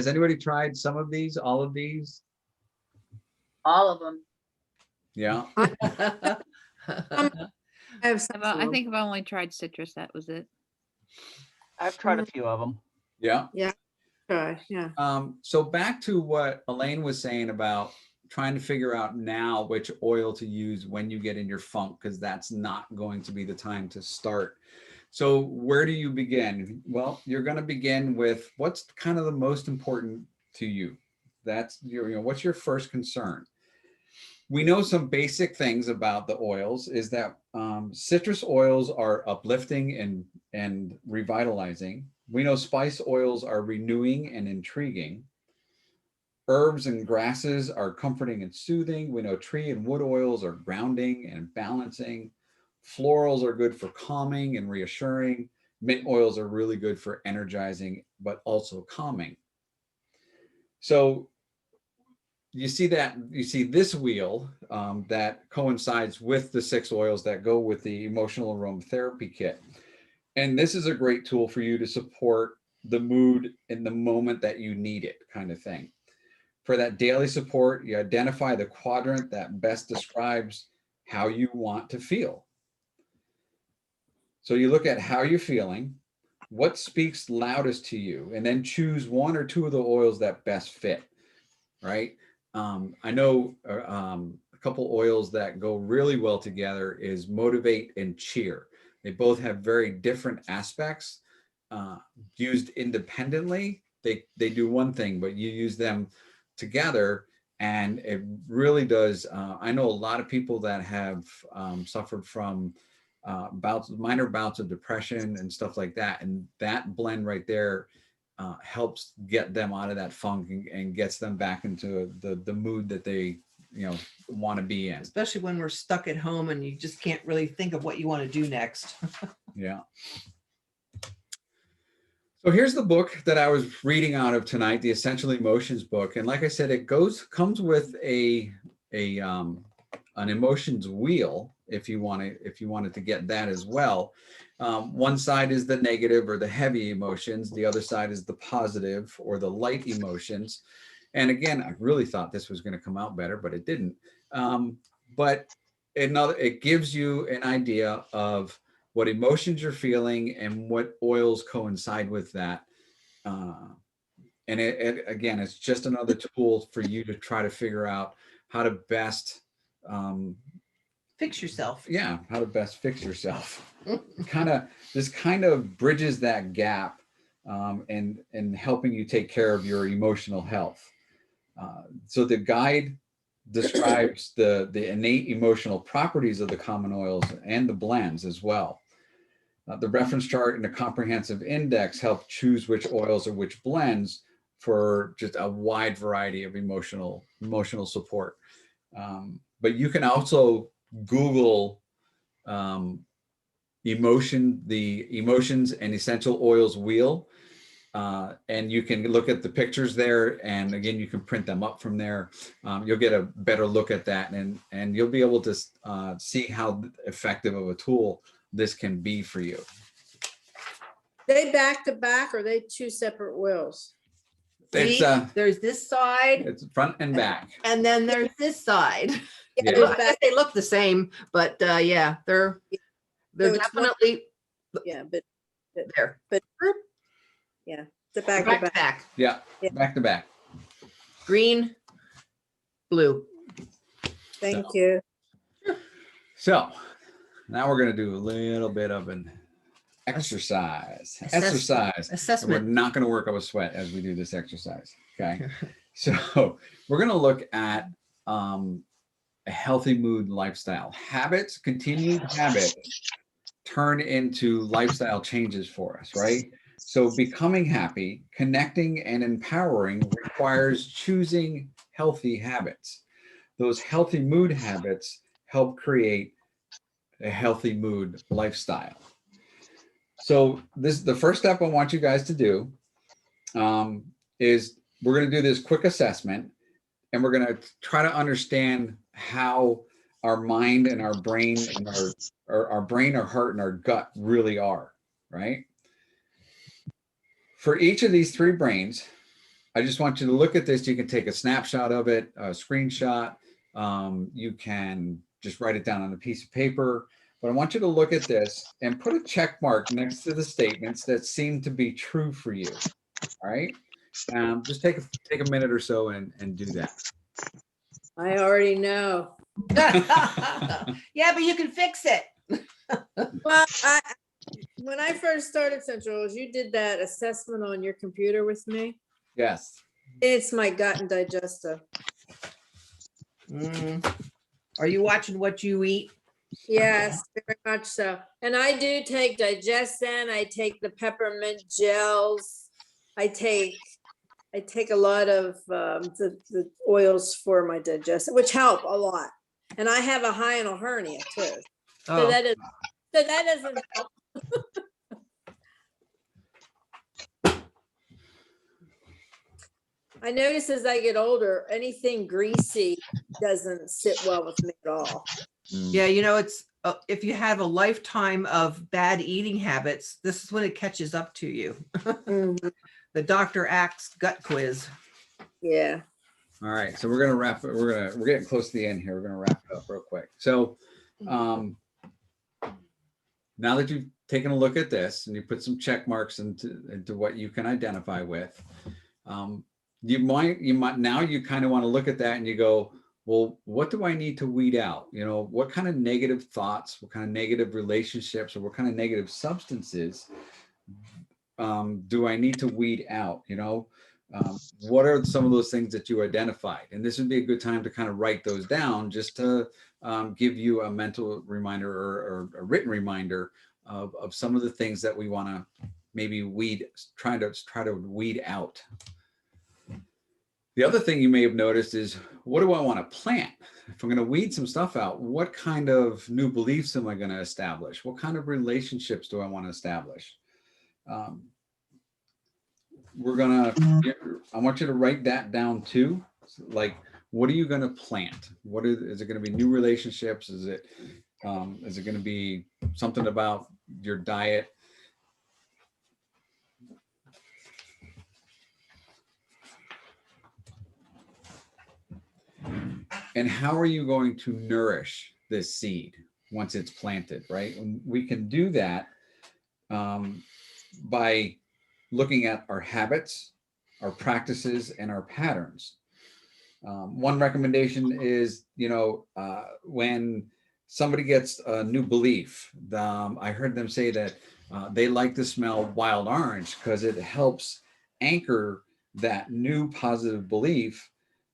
anybody tried some of these? All of these? All of them. Yeah. I have some. I think I've only tried citrus. That was it. I've tried a few of them. Yeah. Try, yeah. So back to what Elaine was saying about trying to figure out now which oil to use when you get in your funk, because that's not going to be the time to start. So where do you begin? Well, you're going to begin with what's kind of the most important to you. That's what's your first concern? we know some basic things about the oils is that citrus oils are uplifting and revitalizing. We know spice oils are renewing and intriguing. Herbs and grasses are comforting and soothing. We know tree and wood oils are grounding and balancing. Florals are good for calming and reassuring. Mint oils are really good for energizing, but also calming. So you see this wheel that coincides with the 6 oils that go with the emotional aromatherapy kit. And this is a great tool for you to support the mood in the moment that you need it, kind of thing. For that daily support, you identify the quadrant that best describes how you want to feel. So you look at how you're feeling, what speaks loudest to you, and then choose 1 or 2 of the oils that best fit, right? I know a couple oils that go really well together is motivate and cheer. They both have very different aspects. Used independently, they do one thing, but you use them together and it really does. I know a lot of people that have suffered from minor bouts of depression and stuff like that, and that blend right there helps get them out of that funk and gets them back into the mood that they want to be in. Especially when we're stuck at home and you just can't really think of what you want to do next. Yeah. So here's the book that I was reading out of tonight, the Essential Emotions book. And like I said, it comes with an emotions wheel if you wanted to get that as well. One side is the negative or the heavy emotions. The other side is the positive or the light emotions. And again, I really thought this was going to come out better, but it didn't. But it gives you an idea of what emotions you're feeling and what oils coincide with that. And again, it's just another tool for you to try to figure out how to best fix yourself. Yeah, how to best fix yourself. This kind of bridges that gap and helping you take care of your emotional health. So the guide describes the innate emotional properties of the common oils and the blends as well. The reference chart and a comprehensive index help choose which oils or which blends for just a wide variety of emotional support. But you can also Google the emotions and essential oils wheel, and you can look at the pictures there. And again, you can print them up from there. You'll get a better look at that, and you'll be able to see how effective of a tool this can be for you. They back to back, or are they 2 separate oils? It's There's this side, it's front and back. and then there's this side. Yeah. Well, I guess they look the same, but yeah, they're So it's one- definitely Yeah, but there. yeah, the back Back to to back. back. Yeah, Yeah. back to back. Green, blue. Thank you. So now we're going to do a little bit of an exercise. Assessment. We're not going to work up a sweat as we do this exercise. Okay. So we're going to look at a healthy mood lifestyle. Continued habits turn into lifestyle changes for us, right? So becoming happy, connecting, and empowering requires choosing healthy habits. Those healthy mood habits help create a healthy mood lifestyle. So the first step I want you guys to do is we're going to do this quick assessment, and we're going to try to understand how our mind and our brain and our brain, our heart, and our gut really are, right? For each of these 3 brains, I just want you to look at this. You can take a snapshot of it, a screenshot. You can just write it down on a piece of paper. But I want you to look at this and put a check mark next to the statements that seem to be true for you. All right. Just take a minute or so and do that. I already know. Yeah, but you can fix it. Well, when I first started Central Oils, you did that assessment on your computer with me. Yes. It's my gut and digestive. Are you watching what you eat? Yes, very much so. And I do take digestin, I take the peppermint gels. I take a lot of the oils for my digestion, which help a lot. And I have a hiatal hernia too. So Oh, that doesn't help. I notice as I get older, anything greasy doesn't sit well with me at all. yeah, you know, it's if you have a lifetime of bad eating habits, this is when it catches up to you. Mhm. The Dr. Axe gut quiz. Yeah. All right, so we're gonna wrap it. We're getting close to the end here. We're gonna wrap it up real quick. So, now that you've taken a look at this and you put some check marks into what you can identify with, you might now you kind of want to look at that and you go, well, what do I need to weed out? You know, what kind of negative thoughts, what kind of negative relationships, or what kind of negative substances do I need to weed out? You know, what are some of those things that you identified? And this would be a good time to kind of write those down, just to give you a mental reminder or a written reminder of some of the things that we want to maybe try to weed out. The other thing you may have noticed is, what do I want to plant? If I'm going to weed some stuff out, what kind of new beliefs am I going to establish? What kind of relationships do I want to establish? I want you to write that down too. Like, what are you going to plant? Is it going to be new relationships? Is it going to be something about your diet? And how are you going to nourish this seed once it's planted, right? And we can do that by looking at our habits, our practices, and our patterns. One recommendation is, when somebody gets a new belief, I heard them say that they like to smell wild orange because it helps anchor that new positive belief.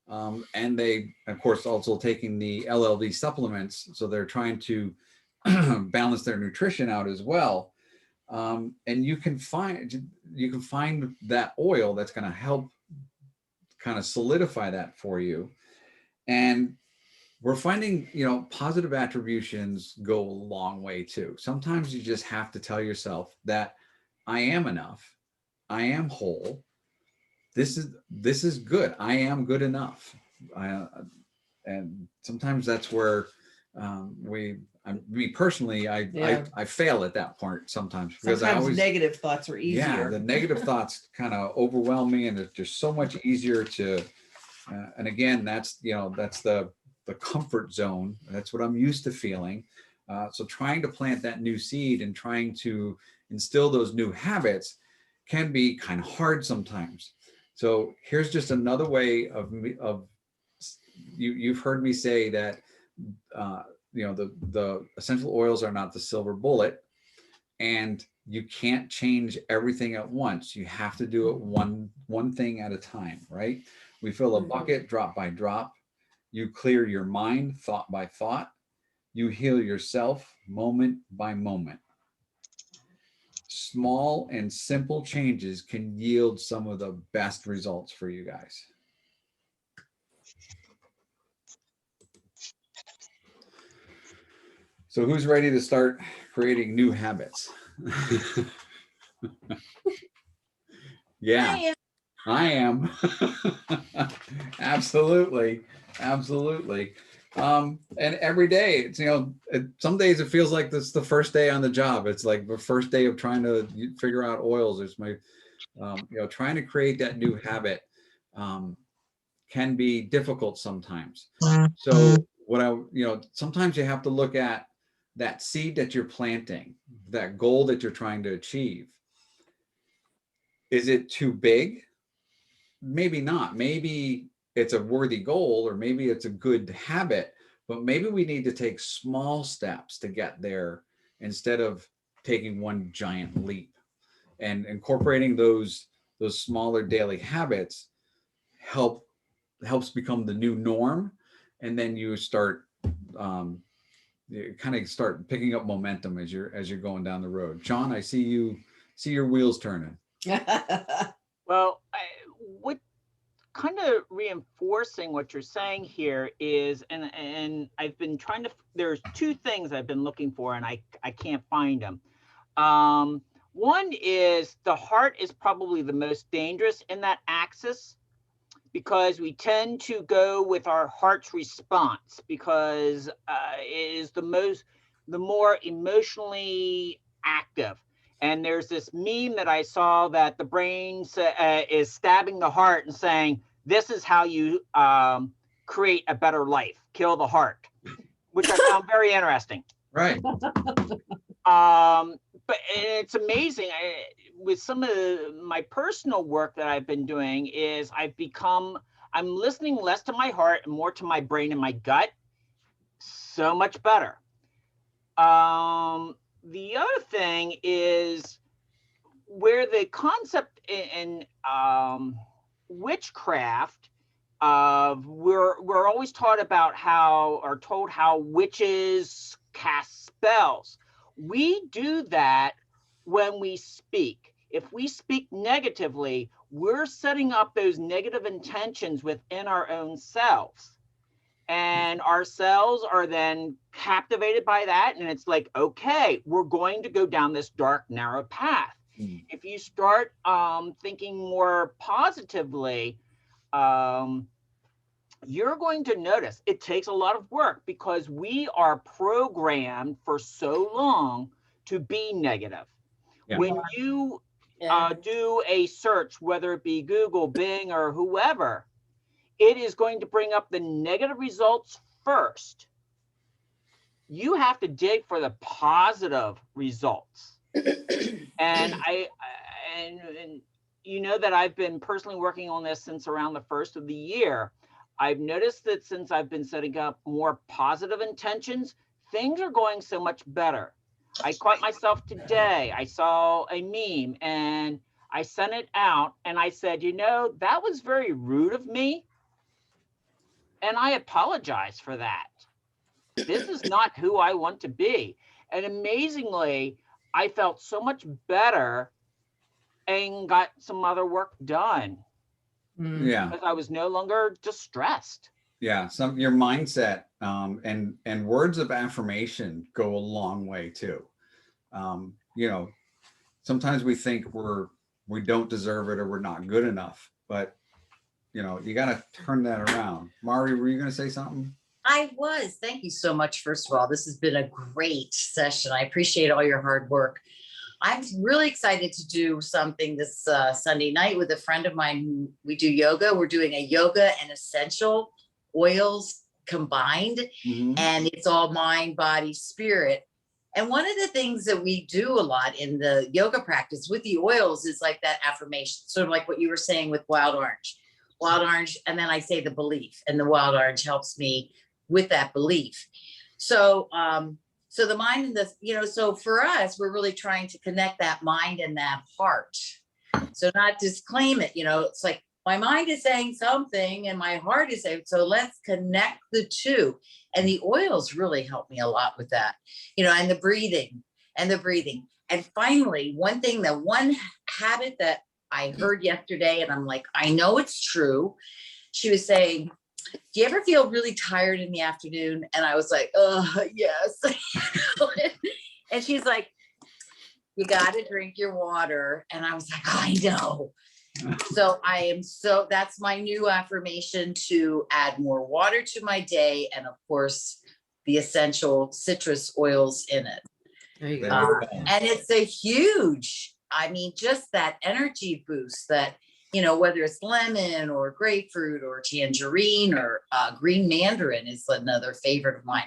And they, of course, also taking the LLD supplements, so they're trying to balance their nutrition out as well. And you can find that oil that's going to help kind of solidify that for you. And we're finding, positive attributions go a long way too. Sometimes you just have to tell yourself that I am enough, I am whole, this is good, I am good enough. And sometimes that's where me personally, I fail at that part sometimes, because Sometimes negative thoughts are easier. the negative thoughts kind of overwhelm me, and it's just so much easier to and again, that's the comfort zone. That's what I'm used to feeling. So trying to plant that new seed and trying to instill those new habits can be kind of hard sometimes. So here's just another way of you've heard me say that the essential oils are not the silver bullet, and you can't change everything at once. You have to do it one thing at a time, right? We fill a bucket drop by drop. You clear your mind thought by thought. You heal yourself moment by moment. Small and simple changes can yield some of the best results for you guys. So who's ready to start creating new habits? Yeah, I am. Absolutely. And every day, it's, some days it feels like this is the first day on the job. It's like the first day of trying to figure out oils. It's my, trying to create that new habit can be difficult sometimes. So sometimes you have to look at that seed that you're planting, that goal that you're trying to achieve. Is it too big? Maybe not. Maybe it's a worthy goal, or maybe it's a good habit, but maybe we need to take small steps to get there instead of taking one giant leap. And incorporating those smaller daily habits helps become the new norm. And then you start you kind of start picking up momentum as you're going down the road. John, I see your wheels turning. Well, what kind of reinforcing what you're saying here is, and I've been trying to, there's two things I've been looking for and I can't find them. One is the heart is probably the most dangerous in that axis, because we tend to go with our heart's response, because it is the more emotionally active. And there's this meme that I saw that the brain is stabbing the heart and saying, this is how you create a better life, kill the heart, which I found very interesting. Right. But it's amazing. With some of my personal work that I've been doing is I'm listening less to my heart and more to my brain and my gut. So much better. The other thing is where the concept in witchcraft, we're always taught about told how witches cast spells. We do that when we speak. If we speak negatively, we're setting up those negative intentions within our own selves. And our cells are then captivated by that. And it's like, okay, we're going to go down this dark, narrow path. If you start thinking more positively, you're going to notice it takes a lot of work, because we are programmed for so long to be negative. Yeah. When you Yeah. do a search, whether it be Google, Bing, or whoever, it is going to bring up the negative results first. You have to dig for the positive results. And and you know that I've been personally working on this since around the first of the year. I've noticed that since I've been setting up more positive intentions, things are going so much better. I caught myself today. I saw a meme and I sent it out and I said, that was very rude of me. And I apologize for that. This is not who I want to be. And amazingly, I felt so much better and got some other work done. Yeah. Because I was no longer distressed. Yeah. Your mindset and words of affirmation go a long way too. Sometimes we think we don't deserve it or we're not good enough, but you got to turn that around. Mari, were you going to say something? I was. Thank you so much. First of all, this has been a great session. I appreciate all your hard work. I'm really excited to do something this Sunday night with a friend of mine. We do yoga. We're doing a yoga and essential oils combined, and it's all mind, body, spirit. And one of the things that we do a lot in the yoga practice with the oils is like that affirmation, sort of like what you were saying with wild orange. And then I say the belief, and the wild orange helps me with that belief. So, so the mind and the, so for us, we're really trying to connect that mind and that heart. So not disclaim it, it's like my mind is saying something and my heart is saying, so let's connect the two. And the oils really help me a lot with that, and the breathing. And finally, one habit that I heard yesterday, and I'm like, I know it's true. She was saying, do you ever feel really tired in the afternoon? And I was like, oh, yes. And she's like, you got to drink your water. And I was like, I know. So that's my new affirmation, to add more water to my day. And of course, the essential citrus oils in it. There you go. And it's a huge, just that energy boost that, whether it's lemon or grapefruit or tangerine or green mandarin is another favorite of mine.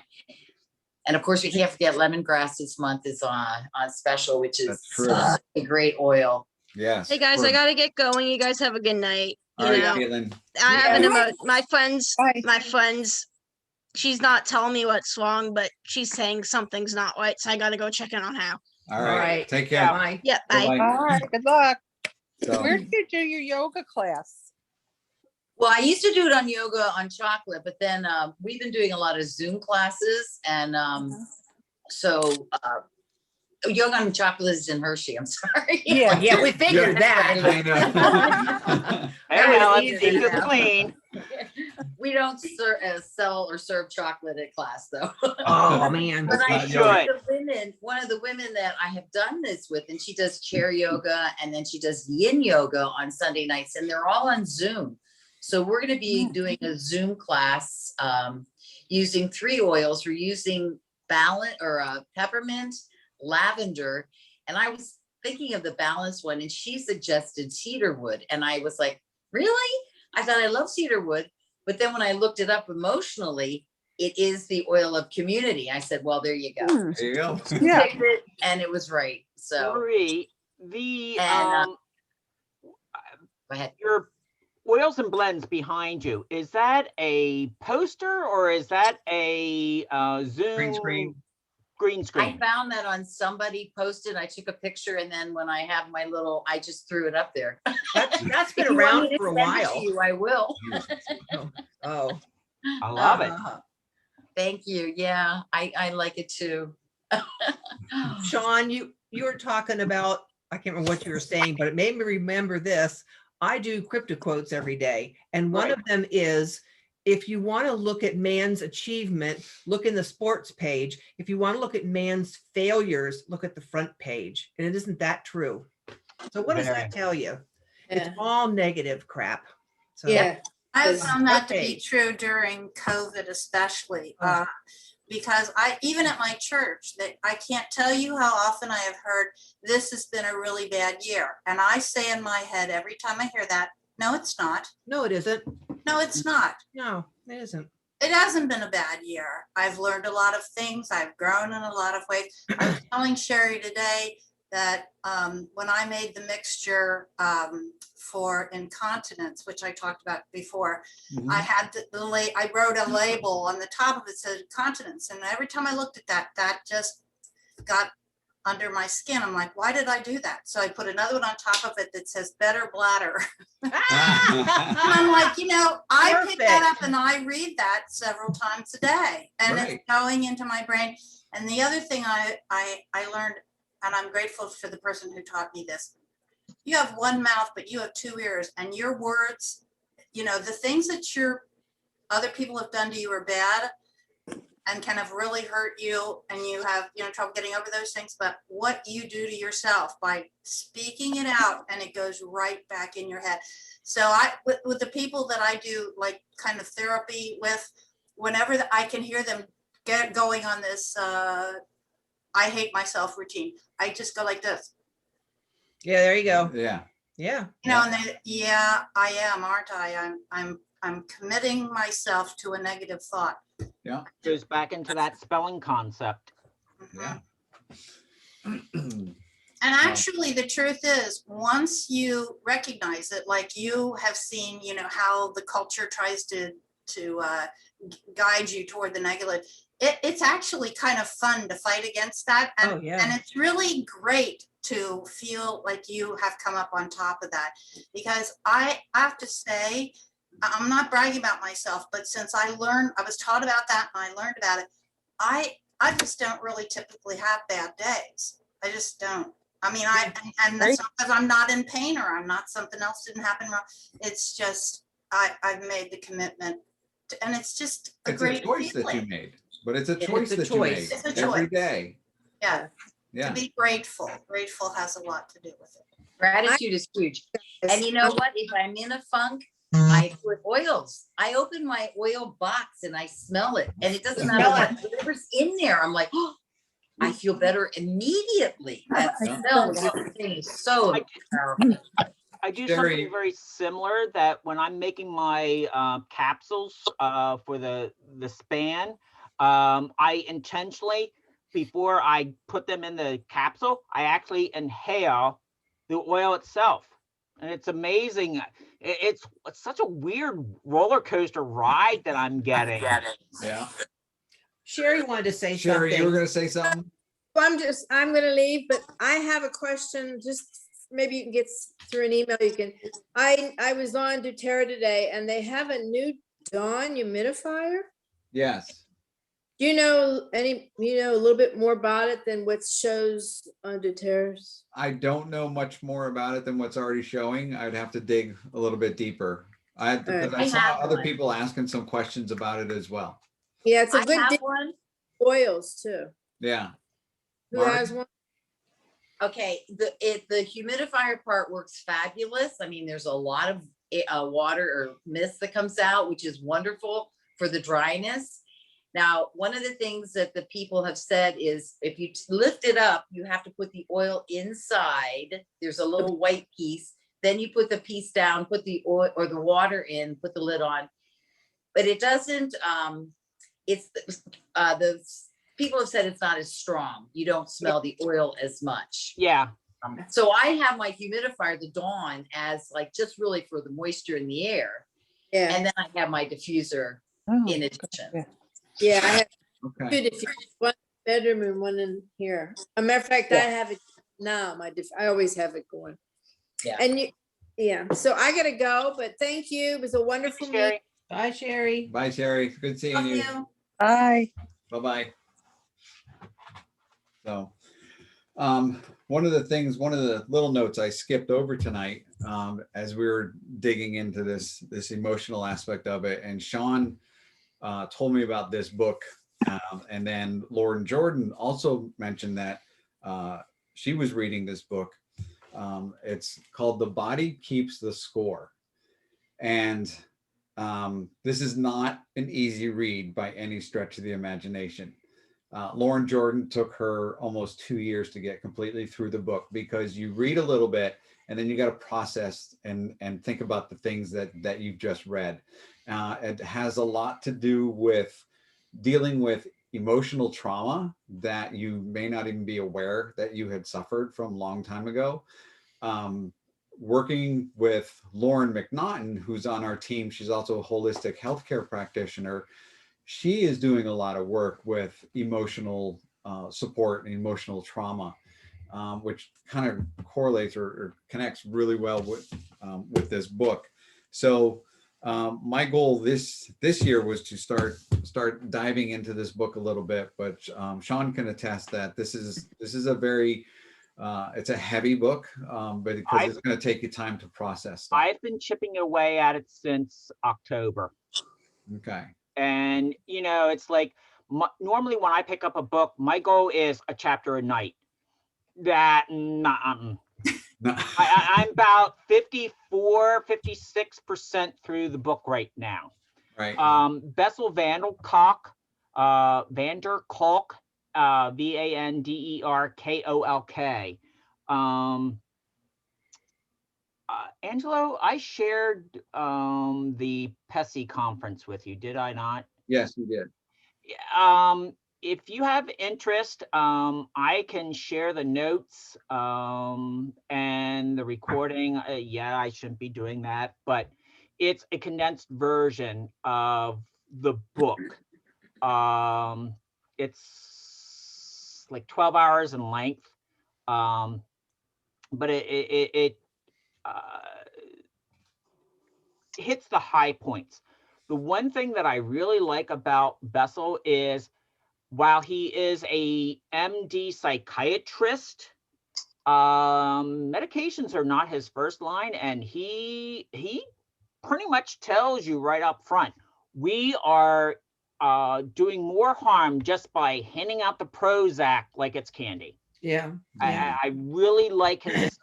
And of course, we can't forget lemongrass this month is on special, which is a great oil. Yes. Hey guys, I gotta get going. You guys have a good night. All right, Caitlin. I have my friends, she's not telling me what's wrong, but she's saying something's not right. So I gotta go check in on her. All right. Take care. Bye. Yeah, bye. Bye-bye. All right, good luck. So, Where did you do your yoga class? Well, I used to do it on yoga on chocolate, but then we've been doing a lot of Zoom classes, and so yoga on chocolate is in Hershey. I'm sorry. Yeah, we figured that. I know. Hey, That was Alan, easy keep it enough. clean. We don't sell or serve chocolate at class, though. Oh, man. But I not showed yoga. one of the women that I have done this with, and she does chair yoga, and then she does yin yoga on Sunday nights, and they're all on Zoom. So we're going to be doing a Zoom class using 3 oils. We're using peppermint, lavender, and I was thinking of the balanced one, and she suggested cedarwood, and I was like, really? I thought I love cedarwood, but then when I looked it up emotionally, it is the oil of community. I said, well, there you go. There you go. Yeah. Picked it, and it was right. So Marie, the And, go ahead. your oils and blends behind you, is that a poster or is that a Zoom Green screen. green I screen? found that on somebody posted. I took a picture, and then when I have my little, I just threw it up there. That's If been you want around me to for a send it to while. you, I will. Oh. I love it. Thank you. Yeah, I like it too. Sean, you were talking about, I can't remember what you were saying, but it made me remember this. I do crypto quotes every day. And one Right. of them is, if you want to look at man's achievement, look in the sports page. If you want to look at man's failures, look at the front page. And it isn't that true. So what does Very. that tell you? It's Yeah. all negative crap. So Yeah. I have Yes. found that to be Okay. true during COVID especially, Oh. because even at my church, that I can't tell you how often I have heard, this has been a really bad year. And I say in my head, every time I hear that, no, it's not. no, it isn't. No, it's not. No, it isn't. It hasn't been a bad year. I've learned a lot of things. I've grown in a lot of ways. I was telling Sherry today that when I made the mixture for incontinence, which I talked about before, I had I wrote a label on the top of it said incontinence, and every time I looked at that, that just got under my skin. I'm like, why did I do that? So I put another one on top of it that says better bladder. And I'm like, I pick that up and I read that several times a day, and Right. it's going into my brain. And the other thing I learned, and I'm grateful for the person who taught me this, you have one mouth, but you have 2 ears, and your words, the things that other people have done to you are bad and kind of really hurt you, and you have trouble getting over those things, but what you do to yourself by speaking it out, and it goes right back in your head. So with the people that I do like kind of therapy with, whenever I can hear them get going on this I hate myself routine, I just go like this, Yeah, there you go. Yeah. Yeah. and they, yeah, I am, aren't I? I'm committing myself to a negative thought. Goes back into that spelling concept. Mhm. Yeah. And actually, the truth is, once you recognize it, like you have seen, how the culture tries to guide you toward the negative, it's actually kind of fun to fight against that. And, Oh, yeah. and it's really great to feel like you have come up on top of that. Because I have to say, I'm not bragging about myself, but since I was taught about that and I learned about it, I just don't really typically have bad days. I just don't. I mean, and that's not because I'm not in pain or I'm not, something else didn't happen wrong. It's just, I've made the commitment and it's just a great choice feeling. that you made, but it's a It's choice a that choice. you It's a made every choice. day. Yeah, Yeah. to be grateful. Grateful has a lot to do with it. Gratitude is huge. And you know what? If I'm in a funk, I put oils. I open my oil box and I smell it. And it doesn't matter whatever's in there. I'm like, oh, I feel better immediately. That smell of everything is so powerful. I do Sherry. something very similar, that when I'm making my capsules for the span, I intentionally, before I put them in the capsule, I actually inhale the oil itself. And it's amazing. It's such a weird roller coaster ride that I'm getting. Yeah. Sherry wanted to say Sherry, something. you were going to say something? I'm going to leave, but I have a question just maybe you can get through an email, you can, I was on doTERRA today and they have a new Dawn humidifier. Yes. Do you know a little bit more about it than what shows on doTERRA's? I don't know much more about it than what's already showing. I'd have to dig a little bit deeper. Because I I saw have other one. people asking some questions about it as well. Yeah, it's a I good have deal. one. Oils too. Yeah. Who Marty? has one? Okay, the humidifier part works fabulous. I mean, there's a lot of water or mist that comes out, which is wonderful for the dryness. Now, one of the things that the people have said is if you lift it up, you have to put the oil inside. There's a little white piece. Then you put the piece down, put the oil or the water in, put the lid on. But it doesn't, it's the people have said it's not as strong. You don't smell the oil as much. Yeah. So I have my humidifier, the Dawn, as like just really for the moisture in the air. Yeah, And then I have my diffuser Oh, in addition. yeah, I have Okay. two diffusers, one bedroom and one in here. A matter of fact, I have it now, I always have it going. Yeah. And yeah, so I gotta go, but thank you. It was a wonderful meeting. Sherry. Bye, Sherry. Bye, Sherry. Good seeing Love you. you. Bye. Bye-bye. So, one of the little notes I skipped over tonight, as we were digging into this emotional aspect of it, and Sean told me about this book, and then Lauren Jordan also mentioned that she was reading this book. It's called The Body Keeps the Score. And this is not an easy read by any stretch of the imagination. Lauren Jordan took her almost 2 years to get completely through the book, because you read a little bit and then you got to process and think about the things that you've just read. It has a lot to do with dealing with emotional trauma that you may not even be aware that you had suffered from a long time ago. Working with Lauren McNaughton, who's on our team, she's also a holistic healthcare practitioner. She is doing a lot of work with emotional support and emotional trauma, which kind of correlates or connects really well with this book. So my goal this year was to start diving into this book a little bit, but Sean can attest that this is a very it's a heavy book, but because it's going to take you time to process stuff. I've been chipping away at it since October. Okay. And, it's like normally when I pick up a book, my goal is a chapter a night. I'm about 56% through the book right now. Right. Bessel van der Kolk, Vanderkolk, Vanderkolk. Angelo, I shared the PESI conference with you, did I not? Yes, you did. If you have interest, I can share the notes and the recording. Yeah, I shouldn't be doing that, but it's a condensed version of the book. It's like 12 hours in length, but it hits the high points. The one thing that I really like about Bessel is, while he is a MD psychiatrist, medications are not his first line, and he pretty much tells you right up front, we are doing more harm just by handing out the Prozac like it's candy. Yeah. I really like his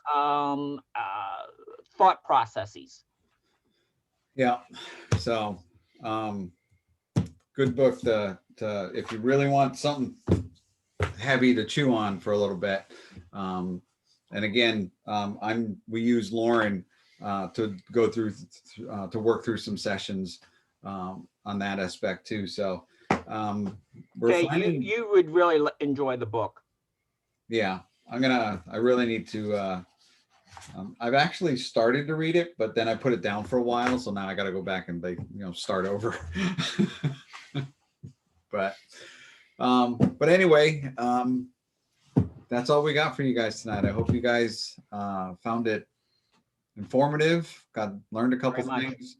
thought processes. Yeah. So good book to if you really want something heavy to chew on for a little bit. And again, we use Lauren to go through to work through some sessions on that aspect too. So we're finding, you would really enjoy the book. Yeah, I really need to I've actually started to read it, but then I put it down for a while, so now I got to go back and start over. But anyway, that's all we got for you guys tonight. I hope you guys found it informative, learned a couple Very much. things.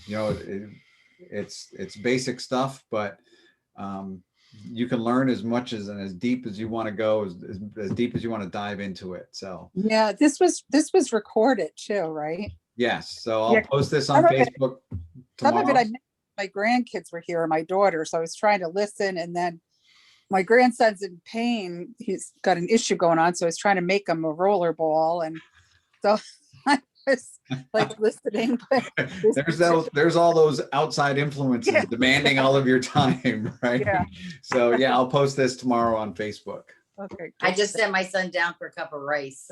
You know, it's basic stuff, but you can learn as much as and as deep as you want to go, as deep as you want to dive into it. So Yeah, this was recorded too, right? yes, so I'll Yeah, post this on some of it- Facebook Some of it, tomorrow. my grandkids were here, and my daughter, so I was trying to listen, and then my grandson's in pain. He's got an issue going on, so I was trying to make him a roller ball, and so I was like listening. But There's all those outside influences Yeah. demanding all of your time, right? Yeah. So yeah, I'll post this tomorrow on Facebook. Okay, I good. just sent my son down for a cup of rice.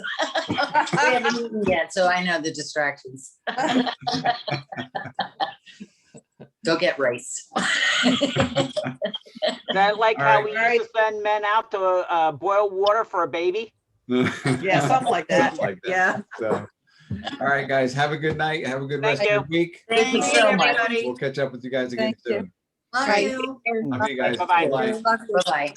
We haven't eaten yet, so I know the distractions. Go get rice. That like All how right. we used to send men out to boil water for a baby. Yeah, something like that. Something like that. Yeah. So, all right, guys, have a good night. Have a good rest Thank of your week. Thank you Thank so you, much. everybody. We'll catch up with you guys again Thank you. soon. Love Right. you. Love you guys. Bye-bye. Bye. Bye-bye.